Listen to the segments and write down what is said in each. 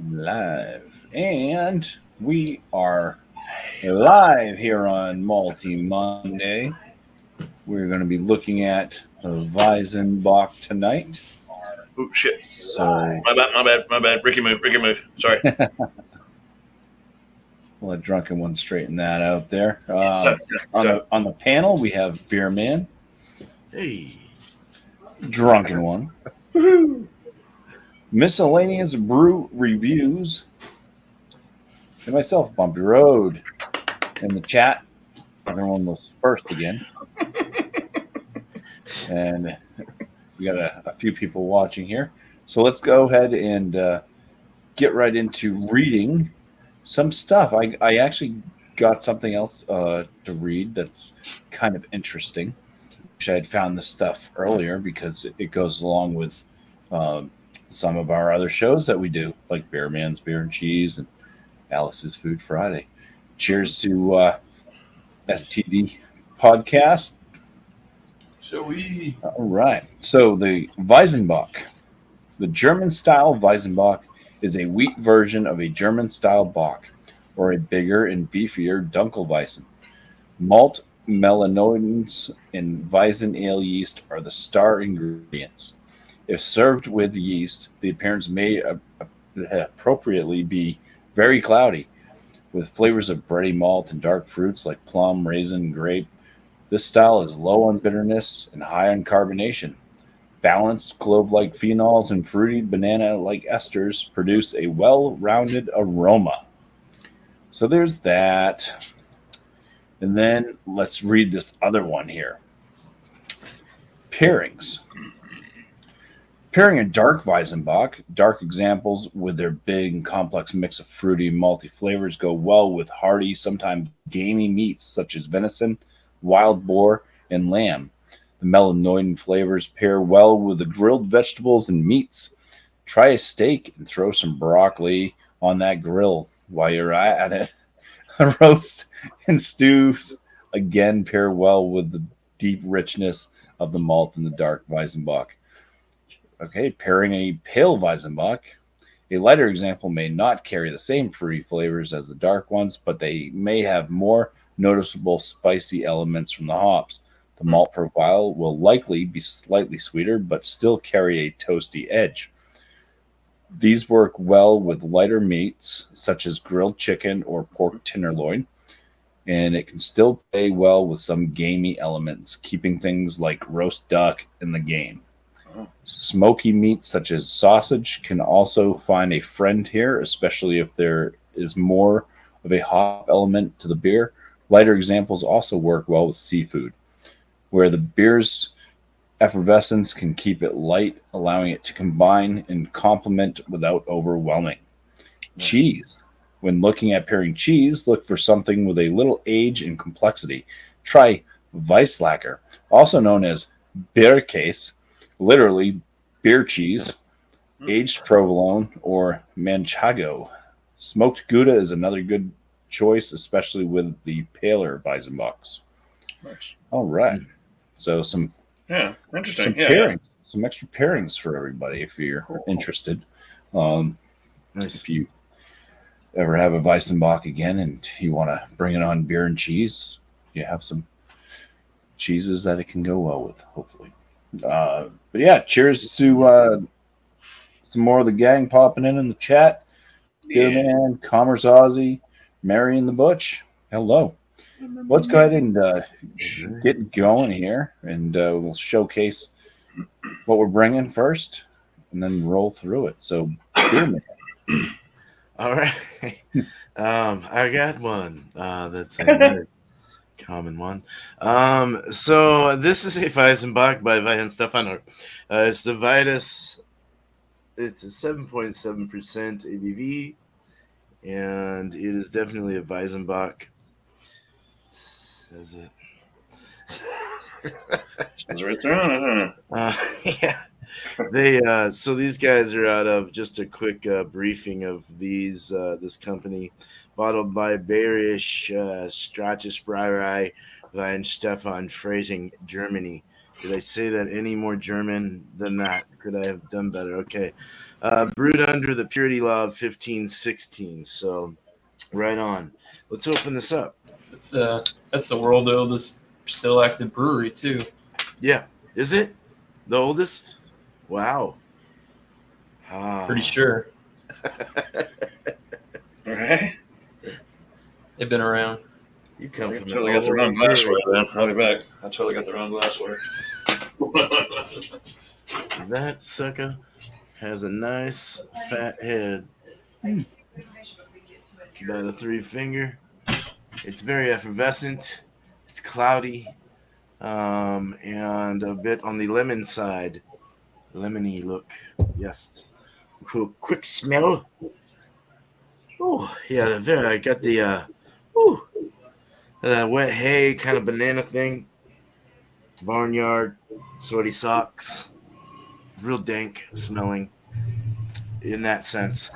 Live. And we are live here on Malty Monday. We're going to be looking at Weizenbach tonight. Oh shit! So, My bad. Ricky move. Sorry. we'll let Drunken One straighten that out there. Sorry. On Sorry. the panel, we have Beer Man, Hey. Drunken One, Woohoo! Miscellaneous Brew Reviews, and myself, Bumpy Road. In the chat, everyone was first again. And we got a few people watching here. So let's go ahead and get right into reading some stuff. I actually got something else to read that's kind of interesting. Wish I had found this stuff earlier because it goes along with um, some of our other shows that we do, like Bear Man's Beer and Cheese and Alice's Food Friday. Cheers to STD podcast. So we. All right. So the Weizenbock, the German style Weizenbock, is a wheat version of a German style Bock, or a bigger and beefier Dunkelweizen. Malt, melanoidins, and Weizen ale yeast are the star ingredients. If served with yeast, the appearance may appropriately be very cloudy, with flavors of bready malt and dark fruits like plum, raisin, grape. This style is low on bitterness and high on carbonation. Balanced clove like phenols and fruity banana like esters produce a well rounded aroma. So there's that. And then let's read this other one here. Pairings. Pairing a dark Weizenbock, dark examples with their big and complex mix of fruity and malty flavors go well with hearty, sometimes gamey meats such as venison, wild boar, and lamb. The melanoidin flavors pair well with the grilled vegetables and meats. Try a steak and throw some broccoli on that grill while you're at it. Roast and stews again pair well with the deep richness of the malt in the dark Weizenbock. Okay, pairing a pale Weizenbock. A lighter example may not carry the same fruity flavors as the dark ones, but they may have more noticeable spicy elements from the hops. The malt profile will likely be slightly sweeter, but still carry a toasty edge. These work well with lighter meats, such as grilled chicken or pork tenderloin, and it can still play well with some gamey elements, keeping things like roast duck in the game. Oh, Smoky meats such as sausage can also find a friend here, especially if there is more of a hop element to the beer. Lighter examples also work well with seafood, where the beer's effervescence can keep it light, allowing it to combine and complement without overwhelming. nice. Cheese. When looking at pairing cheese, look for something with a little age and complexity. Try Weisslacker, also known as Beerkäse, literally beer cheese, Hmm, aged provolone, or manchego. Smoked Gouda is another good choice, especially with the paler Weizenbachs. nice. All right. So Yeah, some interesting. Yeah. pairings, some extra pairings for everybody if you're Cool. interested. Um, Nice. if you ever have a Weissenbach again and you want to bring it on beer and cheese, you have some cheeses that it can go well with, hopefully. But yeah, cheers to some more of the gang popping in the chat. Beer Yeah. Man, Commerce Aussie, Mary and the Butch. Hello. Let's go ahead and get going here, and we'll showcase what we're bringing first, and then roll through it. So, Beer Man. All right. I got one. That's a very common one. So this is a Weizenbach by Weihen Stefanor. It's the Vitus. It's a 7.7% ABV, and it is definitely a Weizenbach. Says it. Sounds right there on it, Yeah. They so these guys are out of just a quick briefing of these this company, bottled by Bayerisch Stratus Brauerei, Wein Stefan Freising, Germany. Did I say that any more German than that? Could I have done better? Okay. Brewed under the purity law of 1516. So, right on. Let's open this up. That's the world's oldest still active brewery too. Yeah. Is it the oldest? Wow. Ah. Pretty sure All right. they've been around. You come I from totally got the wrong old glassware, brewery. man. I'll be back. I totally got the wrong glassware. That sucker has a nice fat head. About a 3-finger. It's very effervescent. It's cloudy. And a bit on the lemon side. Lemony look. Yes. Quick smell. Oh, yeah, I got the wet hay kind of banana thing. Barnyard, sweaty socks. Real dank smelling in that sense.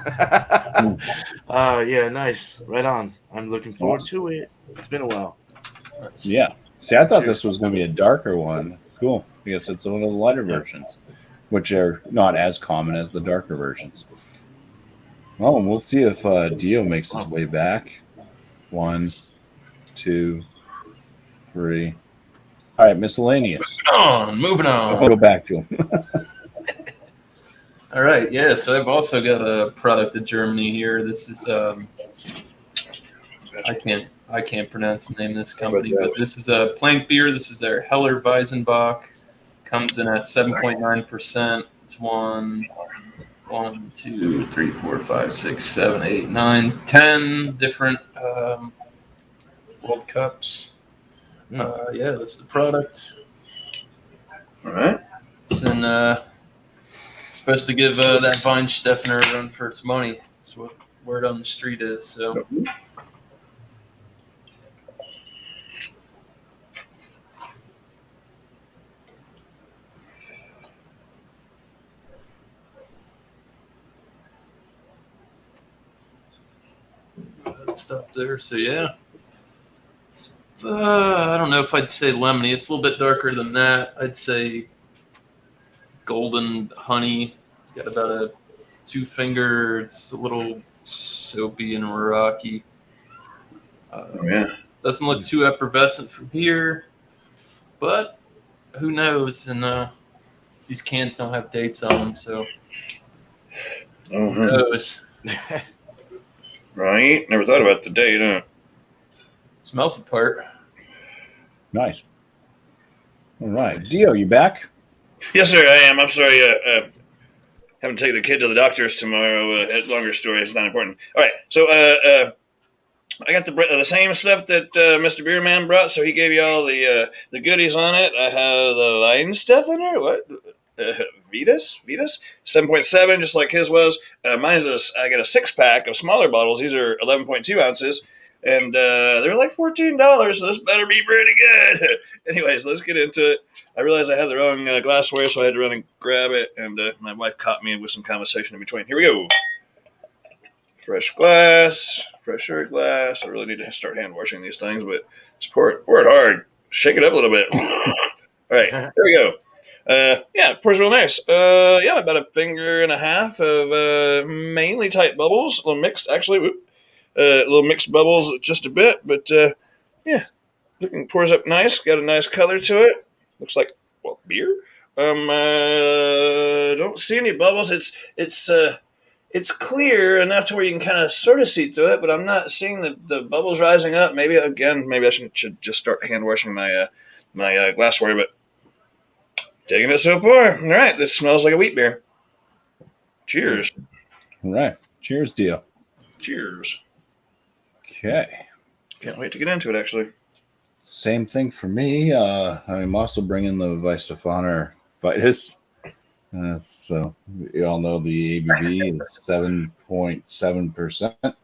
Yeah, nice. Right on. I'm looking forward to it. It's been a while. Yeah. See, I thought this was going to be a darker one. Cool. I guess it's one of the lighter versions, which are not as common as the darker versions. Well, and we'll see if Dio makes his way back. 1, 2, 3. All right, miscellaneous. Moving on. I'll go back to him. All right, yeah. So I've also got a product of Germany here. This is I can't pronounce the name of this company, but this is a plank beer. This is their Heller Weizenbock. Comes in at 7.9%. It's 1, 2, 3, 4, 5, 6, 7, 8, 9, 10 different World Cups. Yeah, that's the product. All right. It's in, supposed to give that Weinstefener a run for its money. That's what word on the street is. So. Stop there. So yeah, I don't know if I'd say lemony. It's a little bit darker than that. I'd say golden honey. Got about a 2-finger. It's a little soapy and rocky. Doesn't look too effervescent from here, but who knows? And these cans don't have dates on them, so who knows? Right. Never thought about the date, huh? Smells the part. Nice. All right. Dio, you back? Yes, sir, I am. I'm sorry. Having to take the kid to the doctor's tomorrow. Longer story. It's not important. All right. So, I got the same stuff that Mr. Beerman brought. So he gave you all the goodies on it. I have the line stuff in there. What? Vitas 7.7, just like his was. Mine's I got a 6-pack of smaller bottles. These are 11.2 ounces, and they're like $14. So this better be pretty good. Anyways, let's get into it. I realized I had the wrong glassware, so I had to run and grab it, and my wife caught me with some conversation in between. Here we go. Fresh glass, fresher glass. I really need to start hand washing these things, but just pour it hard. Shake it up a little bit. All right, there we go. Yeah, pours real nice. Yeah, about a finger and a half of mainly tight bubbles. A little mixed, actually. Little mixed bubbles just a bit, but yeah, pours up nice. Got a nice color to it. Looks like beer. Don't see any bubbles. It's clear enough to where you can kind of sort of see through it, but I'm not seeing the bubbles rising up. Maybe I should just start hand washing my glassware, but. Digging it so far. All right, this smells like a wheat beer. Cheers. All right. Cheers, Dio. Cheers. Okay. Can't wait to get into it, actually. Same thing for me. I'm also bringing the Weißstephaner Vitus. So you all know the ABV is 7.7%.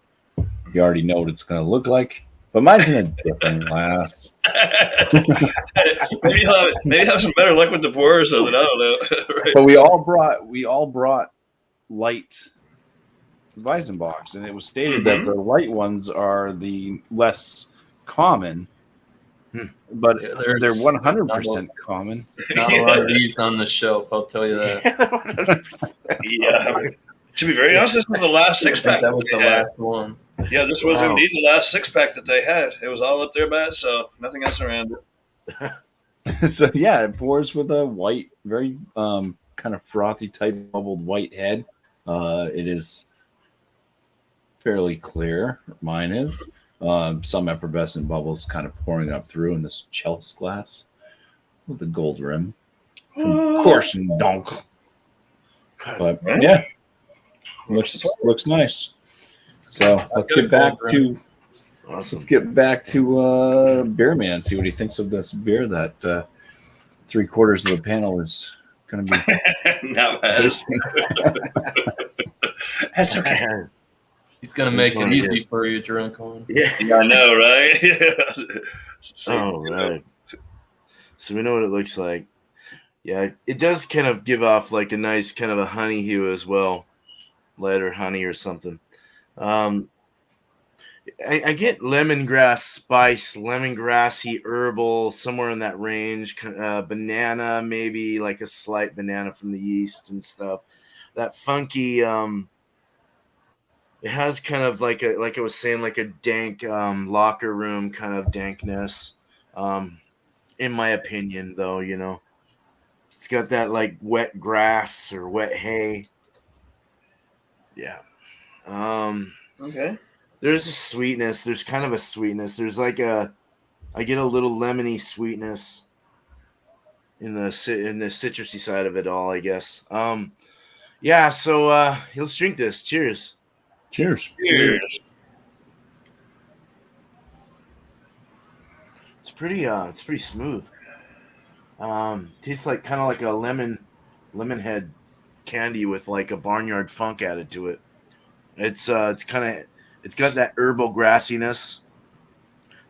You already know what it's going to look like. But mine's in a different glass. maybe have some better luck with the pour or something. I don't know. Right. But we all brought light Weizenbocks, and it was stated that the light ones are the less common. but Yeah, they're there's 100% common. not a lot of these on the shelf, I'll tell you that. Yeah. To be very honest, this was the last I six think pack that was the they had. last one. Yeah, this was Wow. indeed the last six pack that they had. It was all up there by itself. Nothing else around it. So yeah, it pours with a white, very kind of frothy type bubbled white head. It is fairly clear. Mine is. Some effervescent bubbles kind of pouring up through in this chalice glass with a gold rim. Of course, donk. But yeah, looks nice. So let's get back to Beer Man. See what he thinks of this beer that 3/4 of the panel is going to be. Not bad. That's okay. He's going to make it easy for you, drunk one. Yeah. Yeah, I know, right? Oh, right. So we know what it looks like. Yeah, it does kind of give off like a nice kind of a honey hue as well. Lighter honey or something. I get lemongrass spice, lemongrassy herbal, somewhere in that range. Banana, maybe like a slight banana from the yeast and stuff. That funky, it has kind of like I was saying, like a dank locker room kind of dankness. In my opinion, though, it's got that like wet grass or wet hay. Yeah. Okay. There's a sweetness. There's kind of a sweetness. There's like I get a little lemony sweetness in the citrusy side of it all, I guess. Yeah. So let's drink this. Cheers. Cheers. Cheers. It's pretty smooth. Tastes like kind of like a lemon head candy with like a barnyard funk added to it. It's got that herbal grassiness,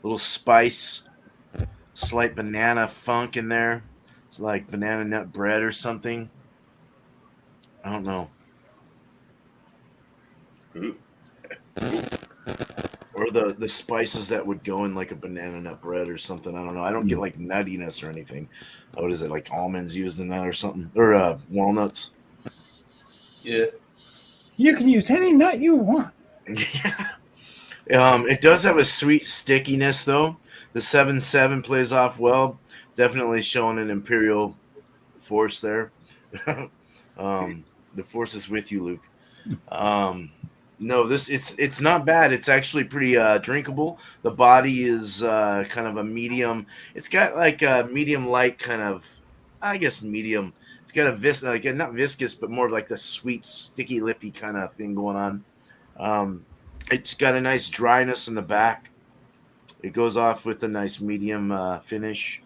little spice, slight banana funk in there. It's like banana nut bread or something. I don't know. Or the spices that would go in like a banana nut bread or something. I don't know. I don't get like nuttiness or anything. What is it, like almonds used in that or something? Or walnuts? Yeah. You can use any nut you want. It does have a sweet stickiness though. The 7.7 plays off well. Definitely showing an imperial force there. The force is with you, Luke. No, it's not bad. It's actually pretty drinkable. The body is kind of a medium. It's got like a medium light kind of, I guess medium. It's got a not viscous, but more like the sweet, sticky lippy kind of thing going on. It's got a nice dryness in the back. It goes off with a nice medium finish.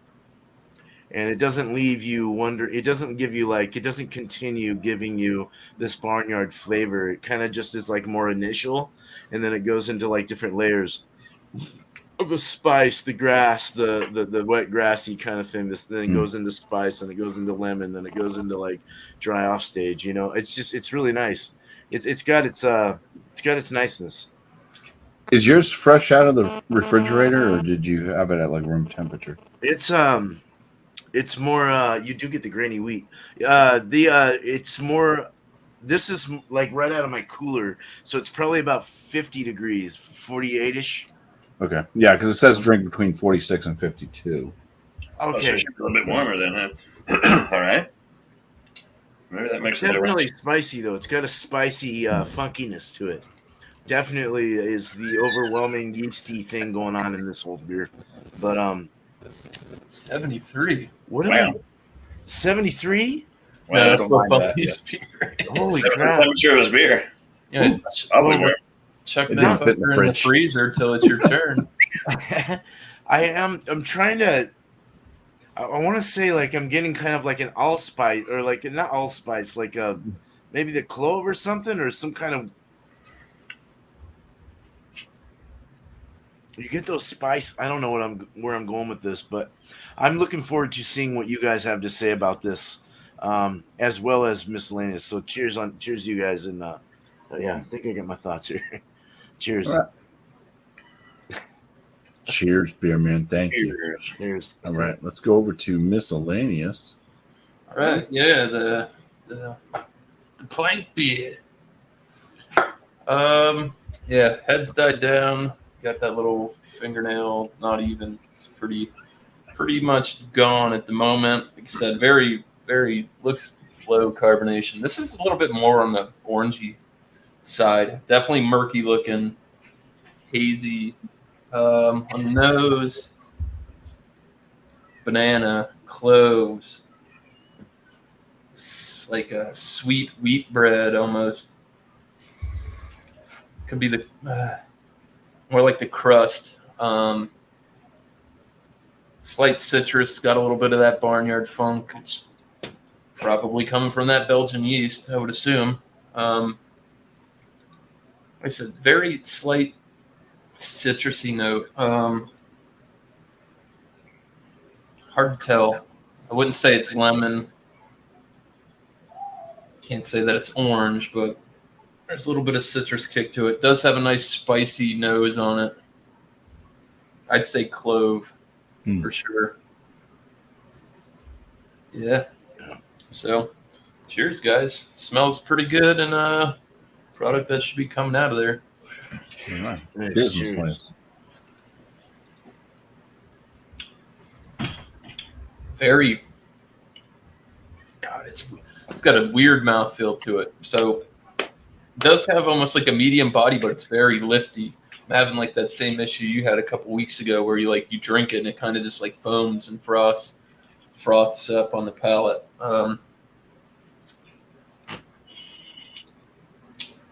And it doesn't leave you it doesn't continue giving you this barnyard flavor. It kind of just is like more initial, and then it goes into like different layers of the spice, the grass, the wet grassy kind of thing. Then it goes into spice, and it goes into lemon, then it goes into like dry off stage. It's really nice. It's got its niceness. Is yours fresh out of the refrigerator, or did you have it at like room temperature? It's more. You do get the grainy wheat. It's more. This is like right out of my cooler, so it's probably about 50 degrees, 48ish. Okay, yeah, because it says drink between 46 and 52. Oh, so it Okay, should be a little bit warmer then, huh? All right. Maybe that makes a difference. definitely spicy though. It's got a spicy funkiness to it. Definitely is the overwhelming yeasty thing going on in this whole beer. But 73. what Wow. about 73? Wow, That's don't what mind that, BuMpy's beer is. Holy That's the crap! temperature of his beer. Yeah, Probably more. chuck It that didn't fit in the fucker in the fridge. freezer till it's your turn. I'm trying to. I want to say like I'm getting kind of like an allspice or like not allspice, like maybe the clove or something or some kind of. You get those spice. I don't know where I'm going with this, but I'm looking forward to seeing what you guys have to say about this, as well as miscellaneous. So cheers you guys, and yeah, I think I got my thoughts here. Cheers. All right. Cheers, beer man. Thank you. Cheers. Cheers. All right, let's go over to miscellaneous. All right, yeah, the plank beer. Yeah, heads died down. Got that little fingernail, not even. It's pretty much gone at the moment. Like I said, very, very looks low carbonation. This is a little bit more on the orangey side. Definitely murky looking, hazy. On the nose, banana, cloves. It's like a sweet wheat bread almost. Could be the more like the crust. Slight citrus, got a little bit of that barnyard funk. It's probably coming from that Belgian yeast, I would assume. Like I said, very slight citrusy note. Hard to tell. I wouldn't say it's lemon. Can't say that it's orange, but there's a little bit of citrus kick to it. It does have a nice spicy nose on it. I'd say clove for sure. Yeah. So, cheers, guys. Smells pretty good, and product that should be coming out of there. All right. Cheers. Cheers, miscellaneous. Very. God, it's got a weird mouthfeel to it. So, it does have almost like a medium body, but it's very lifty. I'm having like that same issue you had a couple weeks ago, where you drink it and it kind of just like foams and froths up on the palate.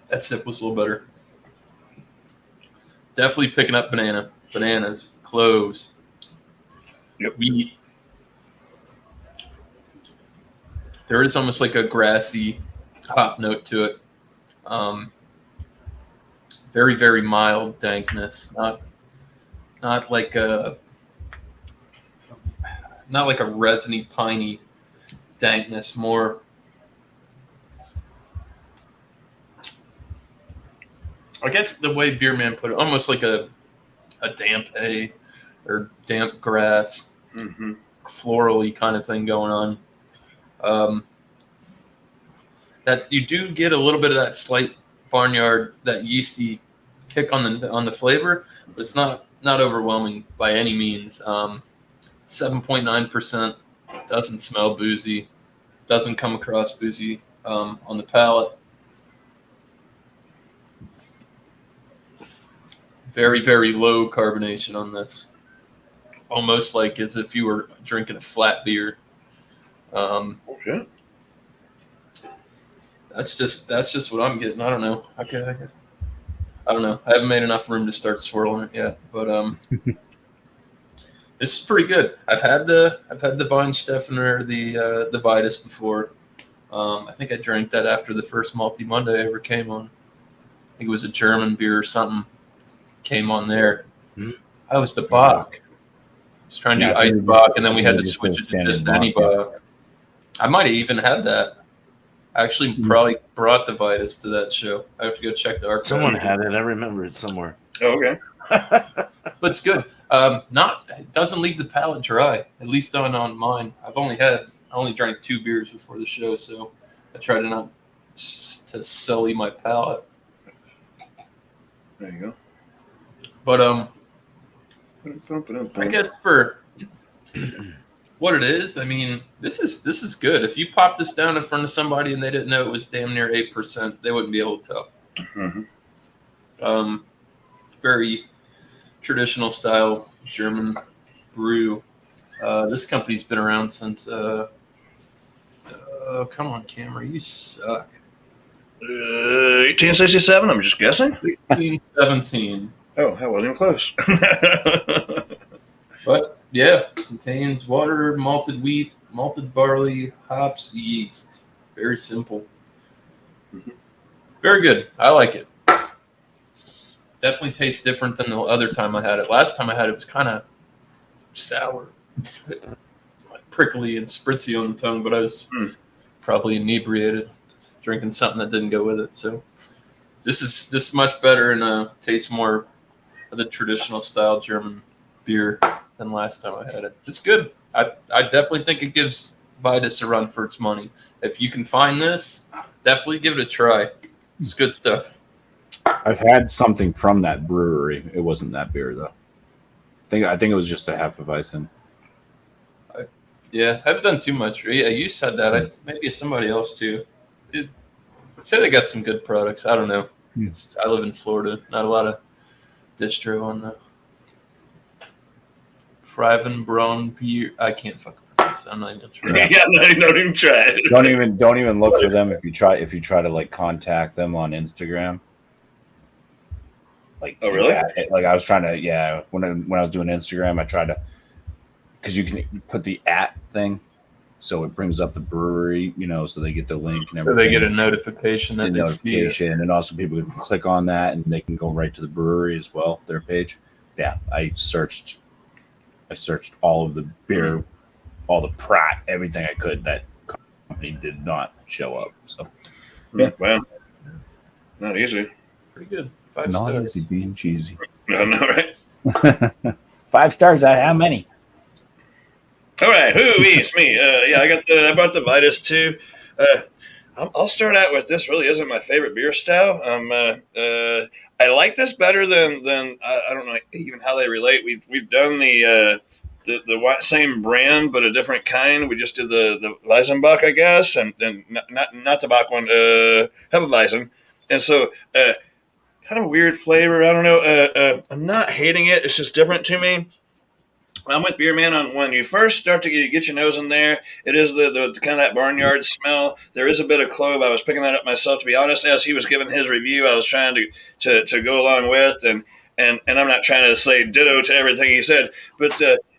That sip was a little better. Definitely picking up bananas, cloves, wheat. There is almost like a grassy hop note to it. Very, very mild dankness. Not like a resiny, piney dankness. More, I guess the way Beer Man put it, almost like a damp hay or damp grass, florally kind of thing going on. That you do get a little bit of that slight barnyard, that yeasty kick on the flavor, but it's not overwhelming by any means. 7.9%, doesn't smell boozy, doesn't come across boozy on the palate. Very, very low carbonation on this, almost like as if you were drinking a flat beer. Okay. That's just what I'm getting. I don't know. I don't know. I haven't made enough room to start swirling it yet, but this is pretty good. I've had the Weihenstephaner, the Vitus before. I think I drank that after the first Malty Monday I ever came on. I think it was a German beer or something. Came on there. I was the Bock. I was trying to do ice Bock, and then we had to switch it to just any Bock. I might have even had that. I actually probably brought the Vitus to that show. I have to go check the archive. Someone had it. I remember it somewhere. Oh, okay. But it's good. It doesn't leave the palate dry, at least on mine. I only drank 2 beers before the show, so I try to not to sully my palate. There you go. But I guess for what it is, I mean, this is good. If you pop this down in front of somebody and they didn't know it was damn near 8%, they wouldn't be able to tell. Very traditional style German brew. This company's been around since come on, camera, you suck. 1867, I'm just guessing. 1817. Oh, that wasn't even close. But yeah, contains water, malted wheat, malted barley, hops, yeast. Very simple. Very good. I like it. Definitely tastes different than the other time I had it. Last time I had it was kind of sour, prickly and spritzy on the tongue, but I was probably inebriated, drinking something that didn't go with it. So this is much better and tastes more of the traditional style German beer than last time I had it. It's good. I definitely think it gives Vitus a run for its money. If you can find this, definitely give it a try. It's good stuff. I've had something from that brewery. It wasn't that beer though. I think it was just a Hefeweizen. Yeah, I haven't done too much. Yeah, you said that. Maybe somebody else too. I'd say they got some good products. I don't know. I live in Florida. Not a lot of distro on the Fravenbron beer. I can't fucking pronounce it. I'm not even gonna try. Yeah, no, don't even try it. Don't even look for them if you try to like contact them on Instagram. Like, oh really? Like I was trying to, when I was doing Instagram, I tried to, because you can put the @ thing, so it brings up the brewery, so they get the link and everything. So they get a notification that they see it. And also people can click on that and they can go right to the brewery as well, their page. Yeah, I searched all of the beer, all the Pratt, everything I could. That company did not show up. So yeah, well, not easy. Pretty good. 5 not stars. easy being cheesy. No, right? 5 stars out of how many? All right, who eats me? I brought the Vitus too. I'll start out with this. Really isn't my favorite beer style. I like this better than I don't know even how they relate. We've done the same brand but a different kind. We just did the Weizenbock, I guess, and not the Bock one, Hefeweizen, and so kind of a weird flavor. I don't know. I'm not hating it. It's just different to me. I'm with Beer Man on when you first start to get your nose in there. It is the kind of that barnyard smell. There is a bit of clove. I was picking that up myself, to be honest. As he was giving his review, I was trying to go along with, and I'm not trying to say ditto to everything he said, but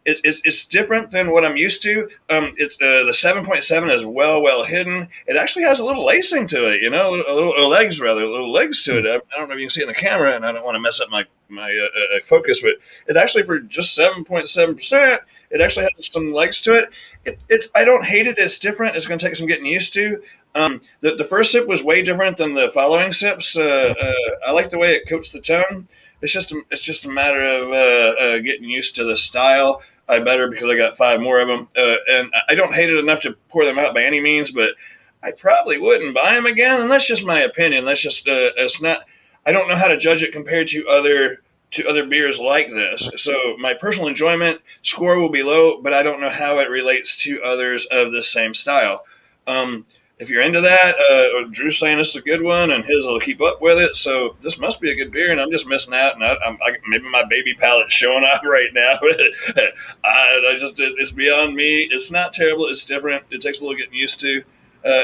it's different than what I'm used to. It's the 7.7 is well hidden. It actually has a little lacing to it, little legs to it. I don't know if you can see it in the camera, and I don't want to mess up my focus, but it actually, for just 7.7%, it actually has some legs to it. It's I don't hate it. It's different. It's going to take some getting used to. The first sip was way different than the following sips. I like the way it coats the tongue. It's just a matter of getting used to the style. I better because I got 5 more of them, and I don't hate it enough to pour them out by any means. But I probably wouldn't buy them again, and that's just my opinion. That's just it's not. I don't know how to judge it compared to other beers like this. So my personal enjoyment score will be low, but I don't know how it relates to others of the same style. If you're into that, Drew's saying this is a good one, and his will keep up with it. So this must be a good beer, and I'm just missing out. And maybe my baby palate's showing up right now. It's beyond me. It's not terrible. It's different. It takes a little getting used to.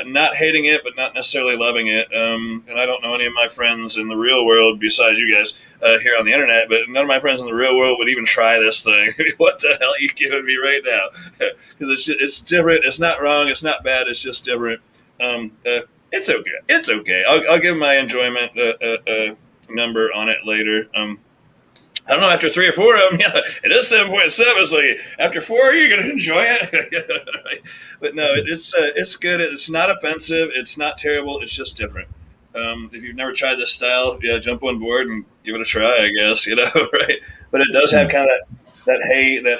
Not hating it, but not necessarily loving it. And I don't know any of my friends in the real world besides you guys here on the internet, but none of my friends in the real world would even try this thing. What the hell are you giving me right now? Because it's different. It's not wrong. It's not bad. It's just different. It's okay. It's okay. I'll give my enjoyment number on it later. I don't know, after 3 or 4 of them, yeah, it is 7.7. So after 4, you're going to enjoy it. But no, it's good. It's not offensive. It's not terrible. It's just different. If you've never tried this style, jump on board and give it a try, I guess, right? But it does have kind of that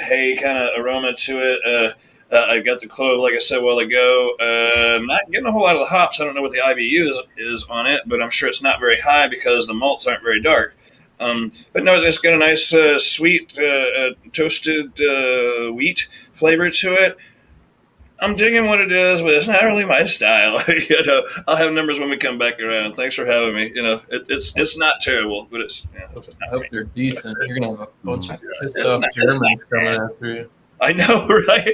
hay kind of aroma to it. I've got the clove, like I said a while ago. Not getting a whole lot of the hops. I don't know what the IBU is on it, but I'm sure it's not very high because the malts aren't very dark. But no, it's got a nice sweet toasted wheat flavor to it. I'm digging what it is, but it's not really my style. I'll have numbers when we come back around. Thanks for having me. It's not terrible, but it's. I hope they're decent. You're gonna have a bunch of pissed off Germans coming after you. I know, right?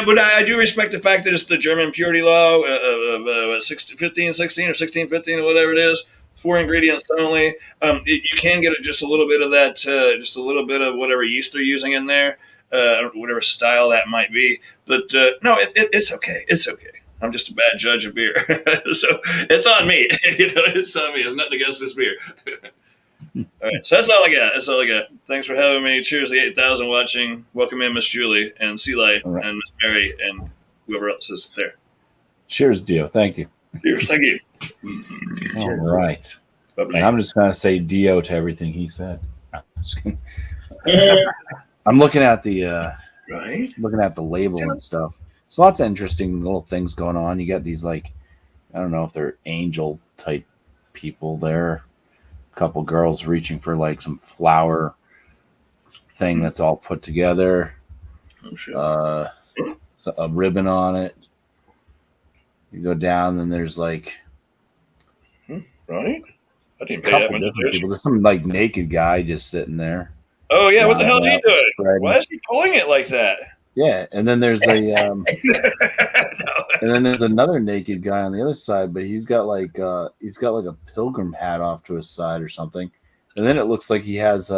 But I do respect the fact that it's the German purity law of 15, 16, or 16, 15, or whatever it is. 4 ingredients only. You can get just a little bit of that, just a little bit of whatever yeast they're using in there, whatever style that might be. But no, it's okay. It's okay. I'm just a bad judge of beer, so it's on me. It's on me. There's nothing against this beer. All right, so that's all I got. Thanks for having me. Cheers to the 8,000 watching. Welcome in, Miss Julie and Celai and Miss Mary and whoever else is there. Cheers, Dio. Thank you. Cheers. Thank you. All right. And I'm just going to say Dio to everything he said. I'm looking at the Right? label and stuff. There's lots of interesting little things going on. You got these like, I don't know if they're angel type people there. A couple girls reaching for like some flower thing that's all put together. Oh, shit. So a ribbon on it. You go down, and there's like Right? I didn't a pay that couple much different attention. people. There's some like naked guy just sitting there. Oh, yeah. What the hell is he Out, doing? spreading. Why is he pulling it like that? Yeah, and then there's a No. and then there's another naked guy on the other side, but he's got like a pilgrim hat off to his side or something. And then it looks like he has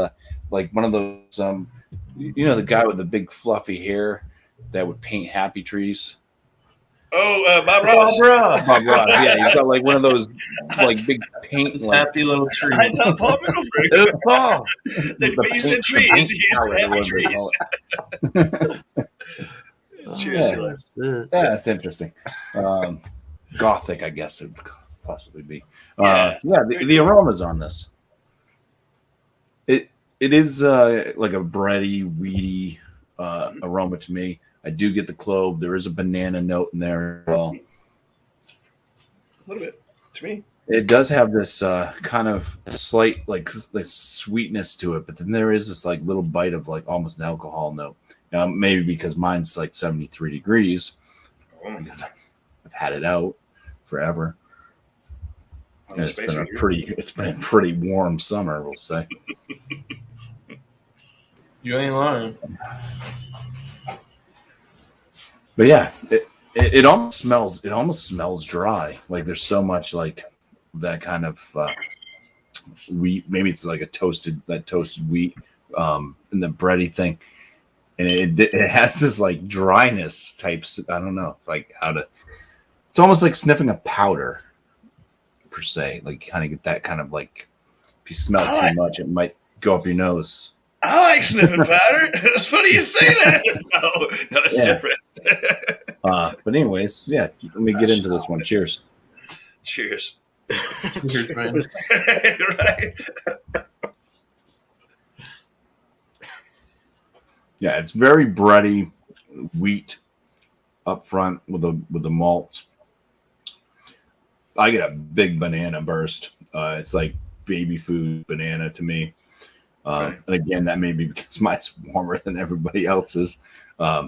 like one of those the guy with the big fluffy hair that would paint happy trees. Oh, Bob Ross. Bob Ross, yeah, he's got like one of those like big paint It's like happy little tree. I thought Paul Middleburg. It was Paul. But you said trees. He said happy trees. Cheers, Yeah. Elias. Yeah, that's interesting. Gothic, I guess it would possibly be. Yeah. The aromas on this. It is like a bready, weedy aroma to me. I do get the clove. There is a banana note in there as well. A little bit to me. It does have this kind of slight like this sweetness to it, but then there is this like little bite of like almost an alcohol note. Maybe because mine's like 73 degrees because I've had it out forever. And it's been a pretty warm summer, we'll say. You ain't lying. But yeah, it almost smells dry. Like there's so much like that kind of wheat. Maybe it's like toasted wheat and the bready thing. And it has this like dryness types. I don't know like how to. It's almost like sniffing a powder, per se. Like you kind of get that kind of like if you smell too much, it might go up your nose. I like sniffing powder. It's funny you say that. No, it's different. But anyways, yeah. Let me get into this one. Cheers. Cheers. Cheers, man. Right. Yeah, it's very bready wheat up front with the malts. I get a big banana burst. It's like baby food banana to me. And again, that may be because mine's warmer than everybody else's.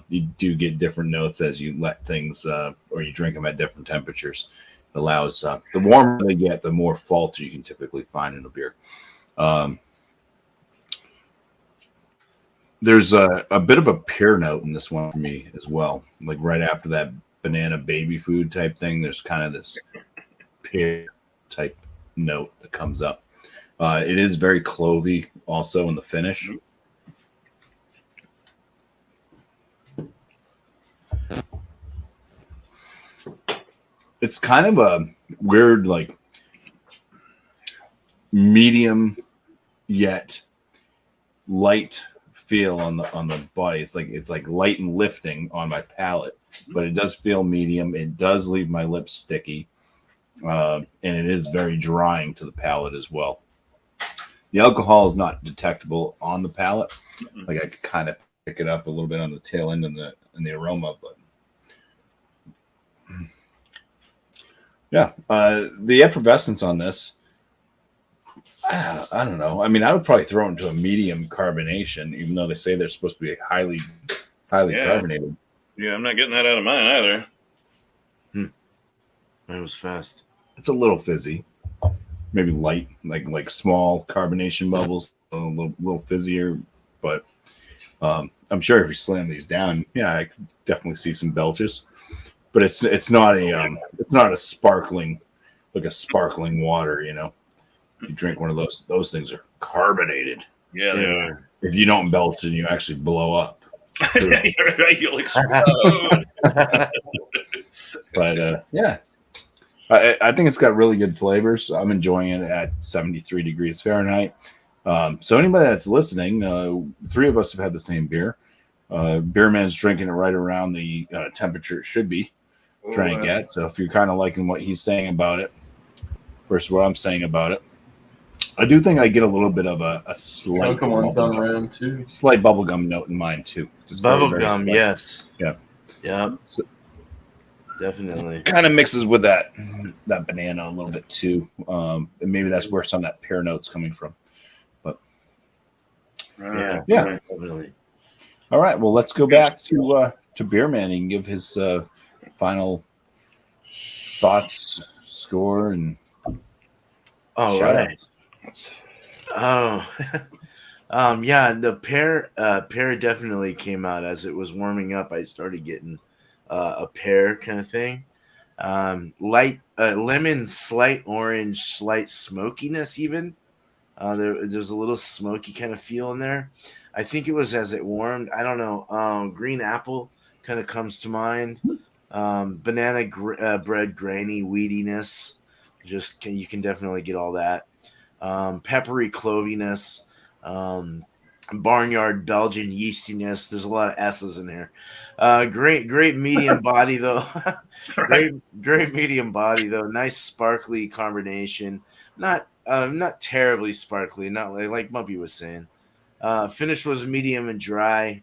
You do get different notes as you let things or you drink them at different temperatures. It allows the warmer they get, the more faults you can typically find in a beer. There's a bit of a pear note in this one for me as well. Like right after that banana baby food type thing, there's kind of this pear type note that comes up. It is very clovey also in the finish. It's kind of a weird, like medium yet light feel on the body. It's like light and lifting on my palate, but it does feel medium. It does leave my lips sticky, and it is very drying to the palate as well. The alcohol is not detectable on the palate. Like I could kind of pick it up a little bit on the tail end and the aroma, but yeah, the effervescence on this, I don't know. I mean, I would probably throw it into a medium carbonation, even though they say they're supposed to be highly carbonated. Yeah, I'm not getting that out of mine either. That was fast. It's a little fizzy, maybe light, like small carbonation bubbles, a little fizzier. But I'm sure if you slam these down, yeah, I could definitely see some belches. But it's not a sparkling water, you know. You drink one of those things are carbonated. Yeah, they are. If you don't belch, then you actually blow up. You're right, you'll explode. But yeah, I think it's got really good flavors. I'm enjoying it at 73 degrees Fahrenheit. So anybody that's listening, three of us have had the same beer. Beerman's drinking it right around the temperature it should be trying to get. So if you're kind of liking what he's saying about it versus what I'm saying about it, I do think I get a little bit of a slight Drunken one's on round 2. slight bubblegum note in mine too. Just very, very Bubblegum, slight. yes. Yeah. Yep. So, Definitely. kind of mixes with that banana a little bit too. And maybe that's where some of that pear note's coming from. But Yeah. yeah. Definitely. All right. Well, let's go back to Beer Man and give his final thoughts, score, and All right. Oh. Yeah, the pear definitely came out as it was warming up. I started getting a pear kind of thing. Light lemon, slight orange, slight smokiness even. There's a little smoky kind of feel in there. I think it was as it warmed. I don't know. Green apple kind of comes to mind. Banana bread, grainy weediness. You can definitely get all that. Peppery cloviness. Barnyard Belgian yeastiness. There's a lot of S's in here. Great medium body though. great medium body though. Nice sparkly combination. Not terribly sparkly. Not like BuMpy was saying. Finish was medium and dry,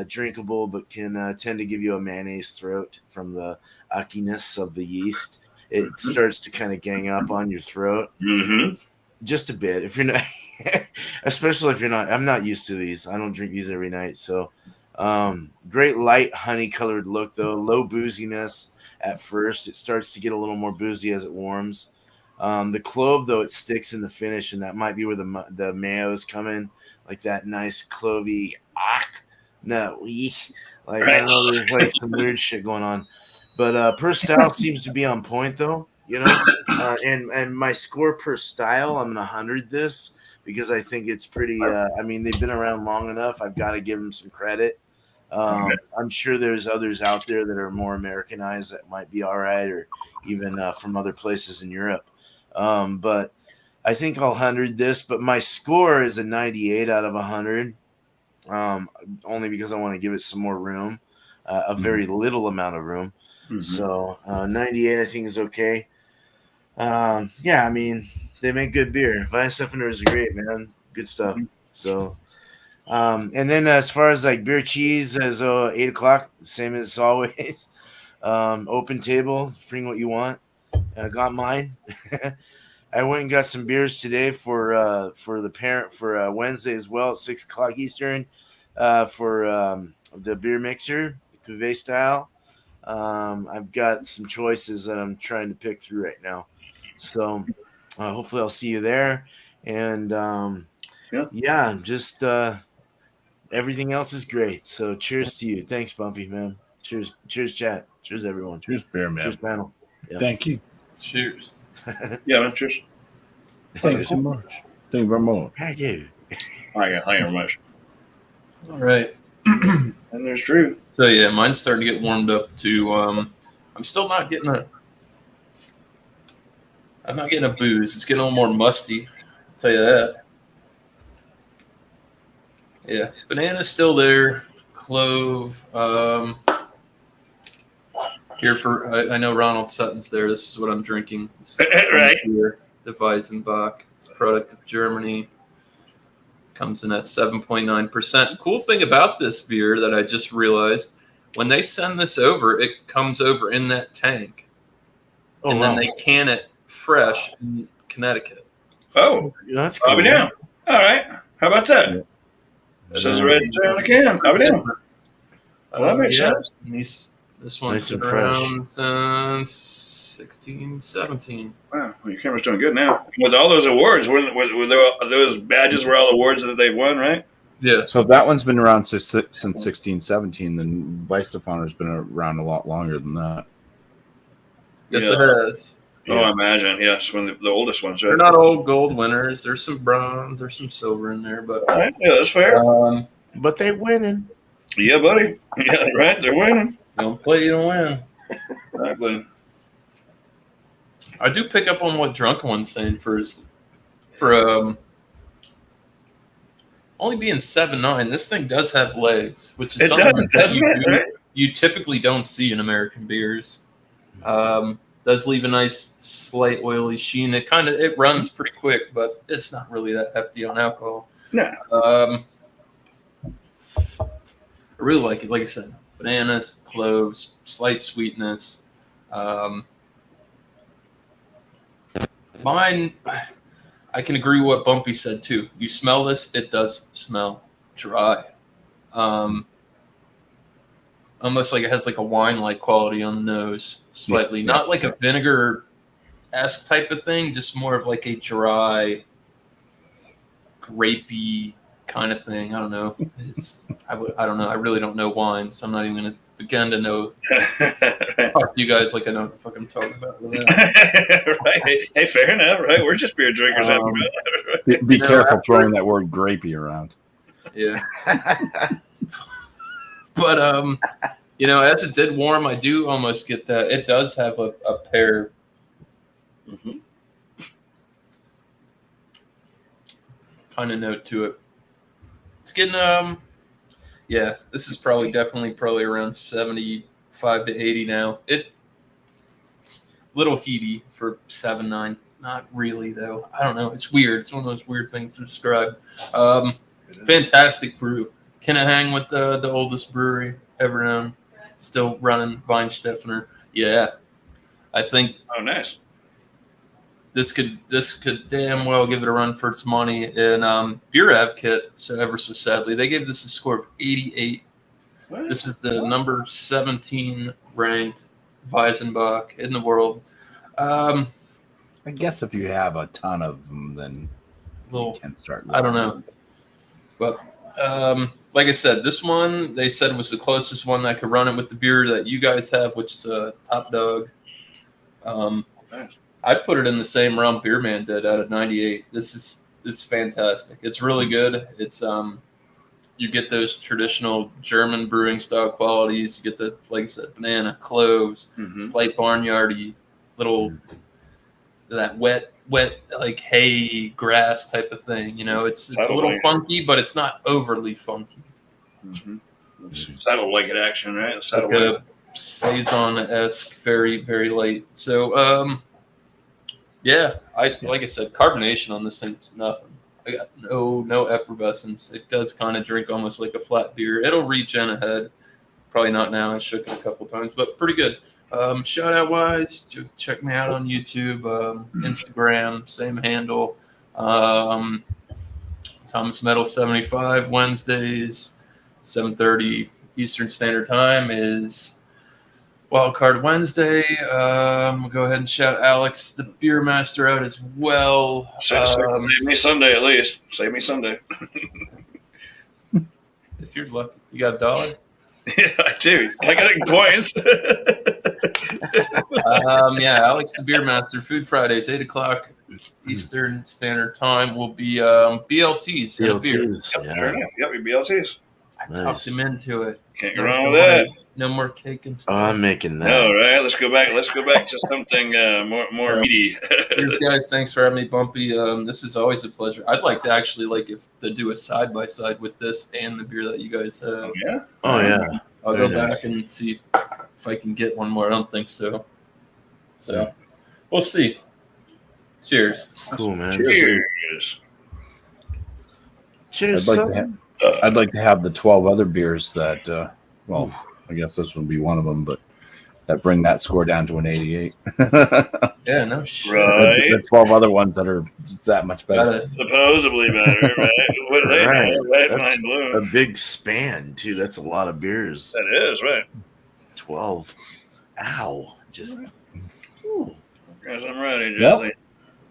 drinkable, but can tend to give you a mayonnaise throat from the uckiness of the yeast. It starts to kind of gang up on your throat. Mm-hmm. Just a bit. If you're not, especially if you're not, I'm not used to these. I don't drink these every night. So, great light honey colored look though. Low booziness at first. It starts to get a little more boozy as it warms. The clove though, it sticks in the finish, and that might be where the mayo's come in, like that nice clovey. Like I don't know, there's like some weird shit going on. But per style seems to be on point though. And my score per style, I'm gonna 100 this because I think it's pretty. I mean, they've been around long enough. I've got to give them some credit. I'm sure there's others out there that are more Americanized that might be all right, or even from other places in Europe. But I think I'll 100 this. But my score is a 98 out of 100, only because I want to give it some more room, a very little amount of room. Mm-hmm. So 98, I think, is okay. Yeah, I mean, they make good beer. Weihenstephaner is great, man. Good stuff. So, and then as far as like beer cheese, as 8 o'clock, same as always. Open table, bring what you want. I got mine. I went and got some beers today for the parent for Wednesday as well at 6 o'clock Eastern for the beer mixer, the cuvee style. I've got some choices that I'm trying to pick through right now. So hopefully I'll see you there. And just everything else is great. So cheers to you. Thanks, BuMpy, man. Cheers, chat. Cheers, everyone. Cheers, beer man. Cheers, panel. Yeah. Thank you. Cheers. Yeah, man. Cheers. Thank you so much. Thank you very much. Thank you. Thank you very much. All right. And there's Drew. So yeah, mine's starting to get warmed up to. I'm still not getting a. I'm not getting a booze. It's getting a little more musty. I'll tell you that. Yeah, banana's still there. Clove. Here I know Ronald Sutton's there. This is what I'm drinking. This is right. Beer, the Weizenbock. It's a product of Germany. Comes in at 7.9%. Cool thing about this beer that I just realized, when they send this over, it comes over in that tank. Oh, and wow. then they can it fresh in Connecticut. Oh, that's cool. I'll be down. All right. How about that? Yeah. Says right there on the can. I'll be down. Well, that makes sense. This one's been around since 16, 17. Wow, well, your camera's doing good now. With all those awards, were those badges were all awards that they've won, right? Yeah. So if that one's been around since 16, 17, then Weihenstephaner's been around a lot longer than that. Yes, it has. Oh, I imagine. Yes, when the oldest ones. Right? They're not all gold winners. There's some bronze. There's some silver in there, but all right. Yeah, that's fair. But they're winning. Yeah, buddy. Yeah, right. They're winning. Don't play, you don't win. Exactly. I do pick up on what Drunken One's saying for only being 7.9. This thing does have legs, which is something that you typically don't see in American beers. Does leave a nice slight oily sheen. It runs pretty quick, but it's not really that hefty on alcohol. No. I really like it. Like I said, bananas, cloves, slight sweetness. Mine, I can agree with what Bumpy said too. You smell this, it does smell dry. Almost like it has like a wine-like quality on the nose, slightly. Yeah. Not like a vinegar-esque type of thing, just more of like a dry, grapey kind of thing. I don't know. I don't know. I really don't know wine, so I'm not even going to begin to know. Talk to you guys like I know what the fuck I'm talking about. Right. Hey, fair enough. Right. We're just beer drinkers. Be careful throwing that word grapey around. Yeah. But as it did warm, I do almost get that. It does have a pear. Mm-hmm. Kind of note to it. It's getting this is probably around 75 to 80 now. It little heaty for 7.9. Not really though. I don't know. It's weird. It's one of those weird things to describe. Fantastic brew. Can I hang with the oldest brewery ever known? Still running Weinstefner. Yeah. I think Oh, nice. this could damn well give it a run for its money. And Beer Advocate, so ever so sadly, they gave this a score of 88. What? This is the number 17 ranked Weizenbock in the world. I guess if you have a ton of them, then you can start. I don't know. But like I said, this one they said was the closest one that could run it with the beer that you guys have, which is a Top Dog. Nice. I'd put it in the same realm Beerman did out of 98. This is fantastic. It's really good. It's you get those traditional German brewing style qualities. You get the, like I said, banana, cloves, slight barnyardy, little that wet like hay grass type of thing. It's a little funky, but it's not overly funky. Saddle like it action, right? It's like a saison-esque, very very light. So like I said, carbonation on this thing is nothing. I got no effervescence. It does kind of drink almost like a flat beer. It'll reach in ahead. Probably not now. I shook it a couple times, but pretty good. Shout out wise, check me out on YouTube, Instagram, same handle. Thomas Metal 75 Wednesdays, 7:30 Eastern Standard Time is Wildcard Wednesday. We'll go ahead and shout Alex, the beer master, out as well. Save me Sunday at least. Save me Sunday. If you're lucky, you got $1. Yeah, I do. I got it in coins. Alex, the beer master. Food Fridays, 8:00 Eastern Standard Time will be BLTs. BLTs. Yeah. Yep, your BLTs. I talked him into it. Can't go wrong with that. No more cake and stuff. Oh, I'm making that. All right, let's go back to something more meaty. Cheers, guys. Thanks for having me, Bumpy. This is always a pleasure. I'd like to actually to do a side by side with this and the beer that you guys have. Yeah. Oh yeah. I'll go back and see if I can get one more. I don't think so. So we'll see. Cheers. Cool, man. Cheers. Cheers. I'd like to have the 12 other beers that. I guess this would be one of them, but that bring that score down to an 88. Yeah, no shit. Right. The 12 other ones that are just that much better. Supposedly better, right? What are they? Right. That's Mind blown. a big span too. That's a lot of beers. That is right. 12. Ow. Just. Yes, I'm ready, Jesse. Yep.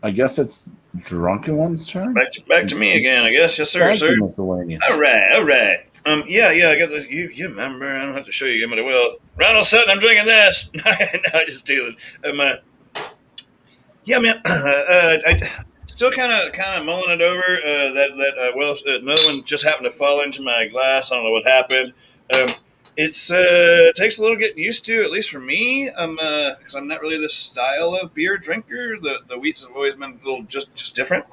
I guess it's Drunken One's turn. Back to me again, I guess. Yes, sir. Thank sir. you, miscellaneous. All right. I got this. You remember? I don't have to show you again, but I will. Ronald Sutton, I'm drinking this. No, I just steal it. I still kind of mulling it over. Another one just happened to fall into my glass. I don't know what happened. It takes a little getting used to, at least for me. Because I'm not really this style of beer drinker. The wheats have always been a little just different.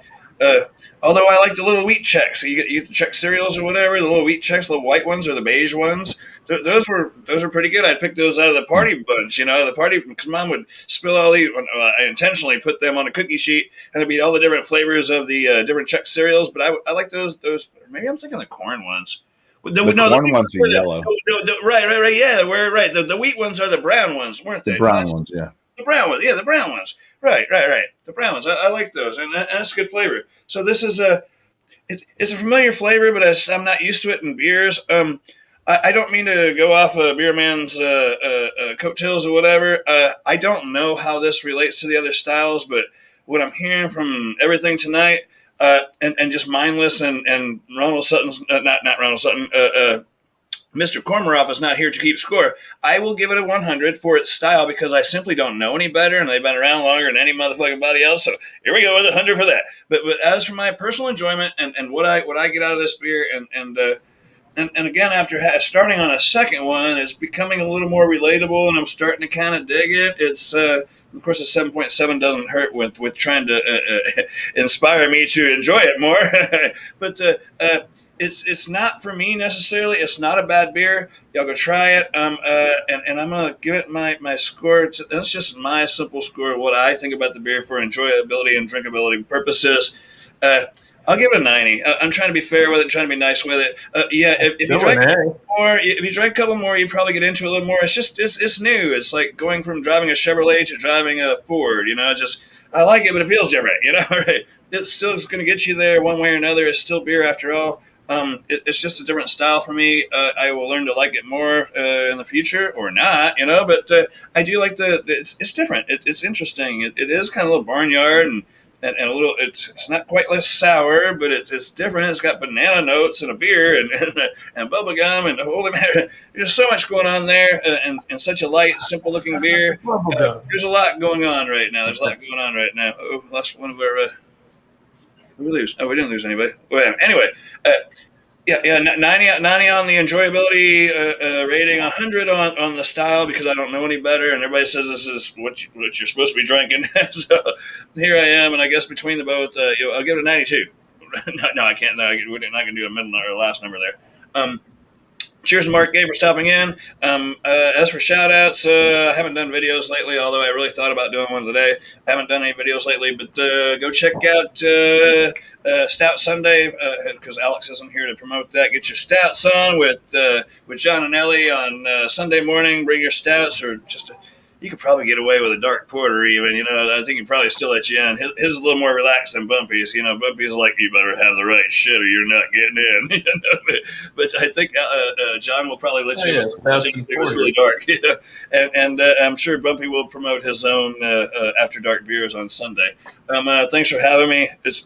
Although I like the little wheat checks. You get the Czech cereals or whatever, the little wheat checks, the little white ones or the beige ones. Those were pretty good. I picked those out of the party bunch, the party, because Mom would spill all these. I intentionally put them on a cookie sheet, and there'd be all the different flavors of the different Czech cereals. But I like those. Maybe I'm thinking the corn ones. The corn ones are yellow. Right. Yeah, we're right. The wheat ones are the brown ones, weren't they? The brown ones, yeah. The brown ones, yeah, the brown ones. Right. The brown ones. I like those, and that's a good flavor. So this is it's a familiar flavor, but I'm not used to it in beers. I don't mean to go off Beer Man's coattails or whatever. I don't know how this relates to the other styles, but what I'm hearing from everything tonight, and just mindless and Ronald Sutton's not Ronald Sutton. Mr. Kormaroff is not here to keep score. I will give it a 100 for its style because I simply don't know any better, and they've been around longer than any motherfucking body else. So here we go with a 100 for that. But as for my personal enjoyment and what I get out of this beer, and again, after starting on a second one, it's becoming a little more relatable, and I'm starting to kind of dig it. It's of course, a 7.7 doesn't hurt with trying to inspire me to enjoy it more. But it's not for me necessarily. It's not a bad beer. Y'all go try it. And I'm gonna give it my score. That's just my simple score of what I think about the beer for enjoyability and drinkability purposes. I'll give it a 90. I'm trying to be fair with it, trying to be nice with it. If you drink a couple more, you probably get into it a little more. It's new. It's like going from driving a Chevrolet to driving a Ford. I like it, but it feels different. Right? It's still just going to get you there one way or another. It's still beer after all. It's just a different style for me. I will learn to like it more in the future, or not. But I do like it's different. It's interesting. It is kind of a little barnyard and a little. It's not quite less sour, but it's different. It's got banana notes and a beer and bubble gum and holy matter. There's so much going on there, and such a light, simple looking beer. There's a lot going on right now. Oh, lost one of our. Did we lose? Oh, we didn't lose anybody. Well, anyway. 90 on the enjoyability rating, 100 on the style because I don't know any better, and everybody says this is what you're supposed to be drinking. So here I am, and I guess between the both, I'll give it a 92. No, I can't. No, we're not going to do a middle or last number there. Cheers to Mark Gay for stopping in. As for shout-outs, I haven't done videos lately, although I really thought about doing one today. I haven't done any videos lately, but go check out Stout Sunday because Alex isn't here to promote that. Get your stouts on with John and Ellie on Sunday morning. Bring your stouts or just you could probably get away with a dark porter even, I think he'd probably still let you in. His is a little more relaxed than BuMpy's. BuMpy's like, you better have the right shit or you're not getting in. But I think John will probably let you in. It was really dark. And I'm sure BuMpy will promote his own After Dark beers on Sunday. Thanks for having me. It's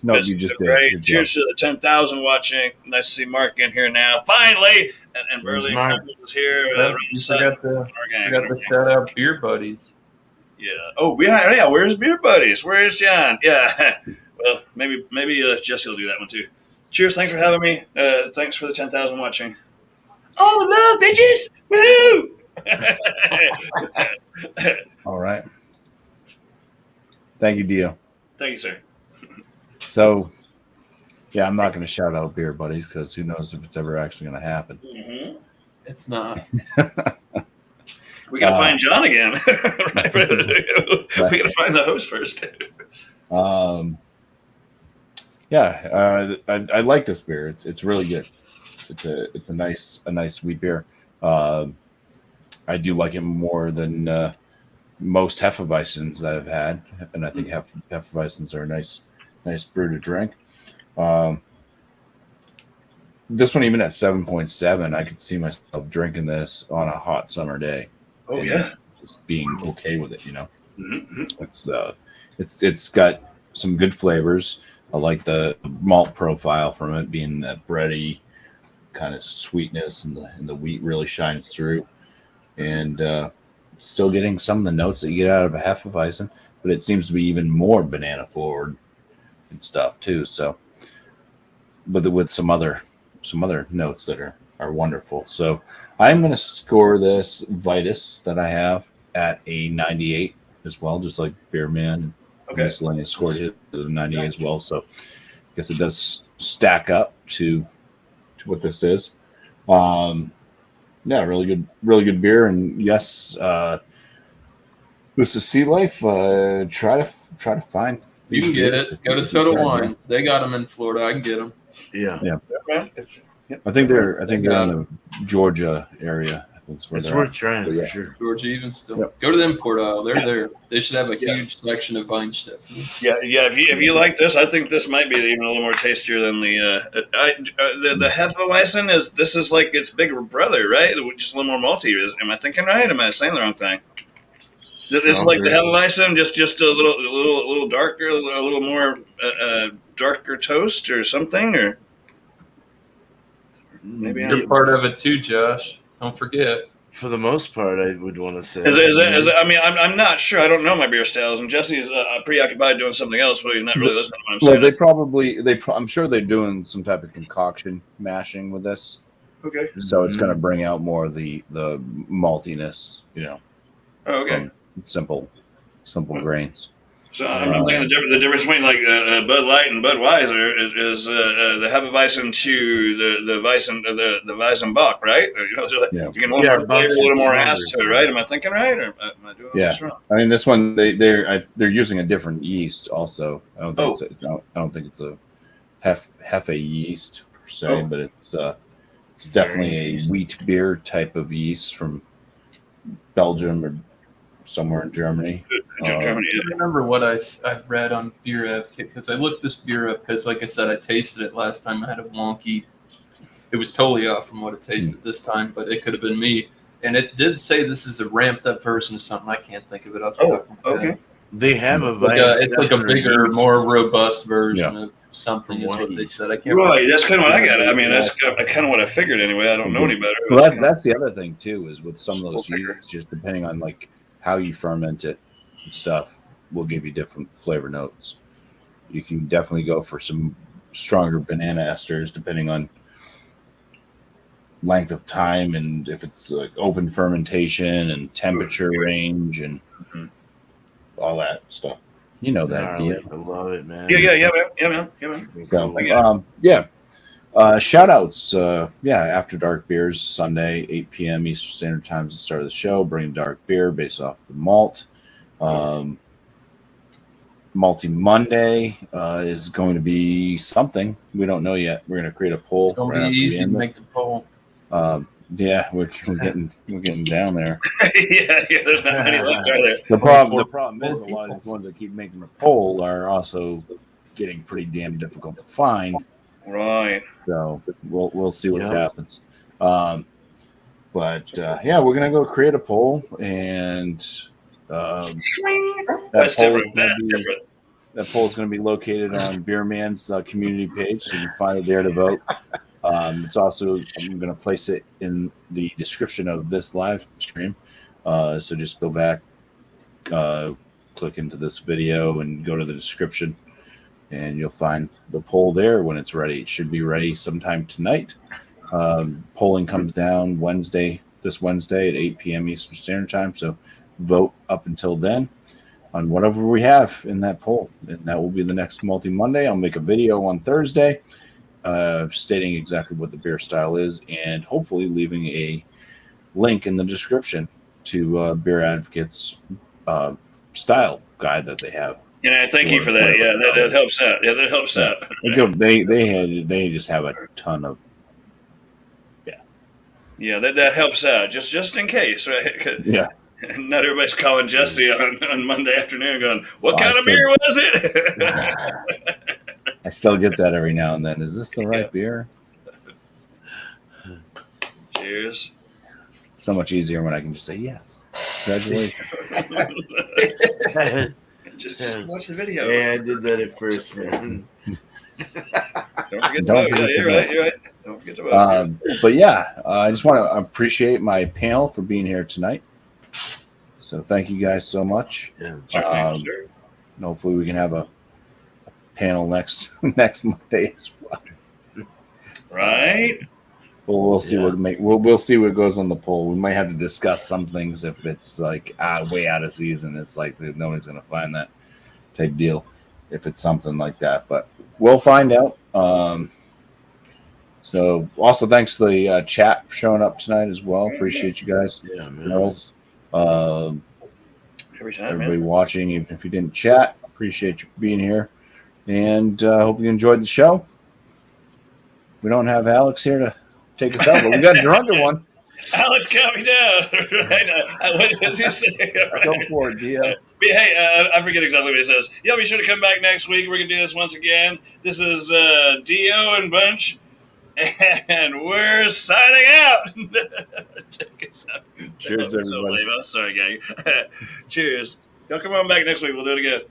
great. Cheers to the 10,000 watching. Nice to see Mark in here now. Finally! And Burley was here. You forgot to shout out Beer Buddies. Yeah. Oh, yeah. Where's Beer Buddies? Where's John? Yeah. Well, maybe Jesse will do that one too. Cheers. Thanks for having me. Thanks for the 10,000 watching. All the love, bitches. Woo! All right. Thank you, Dio. Thank you, sir. So, yeah, I'm not going to shout out Beer Buddies because who knows if it's ever actually going to happen. Mm-hmm. It's not. We got to find John again. Right. We got to find the host first. I like this beer. It's really good. It's a nice sweet beer. I do like it more than most Hefeweizens that I've had, and I think Hefeweizens are a nice brew to drink. This one, even at 7.7, I could see myself drinking this on a hot summer day. Oh yeah, just being okay with it. Mm-hmm. It's got some good flavors. I like the malt profile from it, being that bready kind of sweetness, and the wheat really shines through, and still getting some of the notes that you get out of a Hefeweizen, but it seems to be even more banana forward and stuff too. So, but with some other notes that are wonderful. So I'm going to score this Vitus that I have at a 98 as well, just like Beer Man. Okay. Miscellaneous scored his at a 98 as well. So guess it does stack up to what this is. Yeah, really good beer. And yes, this is Sea Life. Try to find. You can get it. Go to Total Wine. They got them in Florida. I can get them. Yeah. I think they're in the Georgia area. I think It's worth trying for sure. Georgia, even still. Yep. Go to the import aisle. They're there. They should have a huge section of Vine stuff. Yeah. If you like this, I think this might be even a little more tastier than the Hefeweizen is. This is like its bigger brother, right? Just a little more malty. Am I thinking right? Am I saying the wrong thing? It's like the Hefeweizen, just a little darker, a little more darker toast or something, or maybe You're part of it too, Josh. Don't forget. For the most part, I would want to say. I mean, I'm not sure. I don't know my beer styles, and Jesse's preoccupied doing something else, but he's not really listening to what I'm saying. Well, I'm sure they're doing some type of concoction mashing with this. Okay. So it's going to bring out more of the maltiness, Oh, okay. Simple grains. So I'm thinking the difference between like Bud Light and Budweiser is the Hefeweizen to the Weizenbock, right? You can a little more flavor, a little more ass to it, right? Am I thinking right, or am I doing this wrong? I mean, this one they're using a different yeast also. I don't think it's a Hefe yeast per se, but it's definitely a wheat beer type of yeast from Belgium or somewhere in Germany. I remember what I read on Beer Advocate, because I looked this beer up because, like I said, I tasted it last time. I had a wonky. It was totally off from what it tasted this time, but it could have been me. And it did say this is a ramped up version of something. I can't think of it off the top of my head. They have it's like a bigger, more robust version of something. Is what they said. I can't. Right, that's kind of what I got. I mean, that's kind of what I figured anyway. I don't know any better. Well, that's the other thing too, is with some of those yeasts, just depending on like how you ferment it and stuff, will give you different flavor notes. You can definitely go for some stronger banana esters depending on length of time and if it's like open fermentation and temperature range and all that stuff. You know that. I love it, man. Yeah, man. So, shout outs. After Dark Beers Sunday, 8 p.m. Eastern Standard Time is the start of the show. Bring dark beer based off the malt. Malty Monday is going to be something we don't know yet. We're going to create a poll. It's going to be easy to make the poll. We're getting down there. yeah, there's not many left, are there? The problem is a lot of these ones that keep making the poll are also getting pretty damn difficult to find. Right. So we'll see what happens. We're gonna go create a poll and that's different. That poll is going to be located on Beer Man's community page, so you can find it there to vote. It's also, I'm going to place it in the description of this live stream. So just go back, click into this video and go to the description and you'll find the poll there when it's ready. It should be ready sometime tonight. Polling comes down this Wednesday at 8 p.m. Eastern Standard Time. So vote up until then on whatever we have in that poll. And that will be the next Malty Monday. I'll make a video on Thursday stating exactly what the beer style is and hopefully leaving a link in the description to Beer Advocate's style guide that they have. And I thank you for that. Yeah, that helps out. Yeah, that helps out. They just have a ton of. Yeah, that helps out. Just in case, right? Yeah. Not everybody's calling Jesse on Monday afternoon going, what kind of beer was it? I still get that every now and then. Is this the right beer? Cheers. It's so much easier when I can just say yes. Congratulations. just watch the video. Yeah, I did that at first, man. Don't forget to vote. Yeah, you're right. Don't forget to vote. I just want to appreciate my panel for being here tonight. So thank you guys so much. Yeah, sure. Hopefully we can have a panel next Monday as well. Right. We'll see we'll see what goes on the poll. We might have to discuss some things if it's like way out of season. It's like nobody's gonna find that type deal if it's something like that. But we'll find out. So also thanks to the chat for showing up tonight as well. Appreciate you guys. Yeah, man. Girls. Every time, Everybody man. watching, even if you didn't chat, appreciate you for being here. And hope you enjoyed the show. We don't have Alex here to take us out, but we got a drunken one. Alex, count me down. What does he say? Go for it, Dio. Hey, I forget exactly what he says. Y'all be sure to come back next week. We're going to do this once again. This is Dio and Bunch, and we're signing out. Take us out. Cheers, everybody. So lame. I'm sorry, gang. Cheers. Y'all come on back next week. We'll do it again.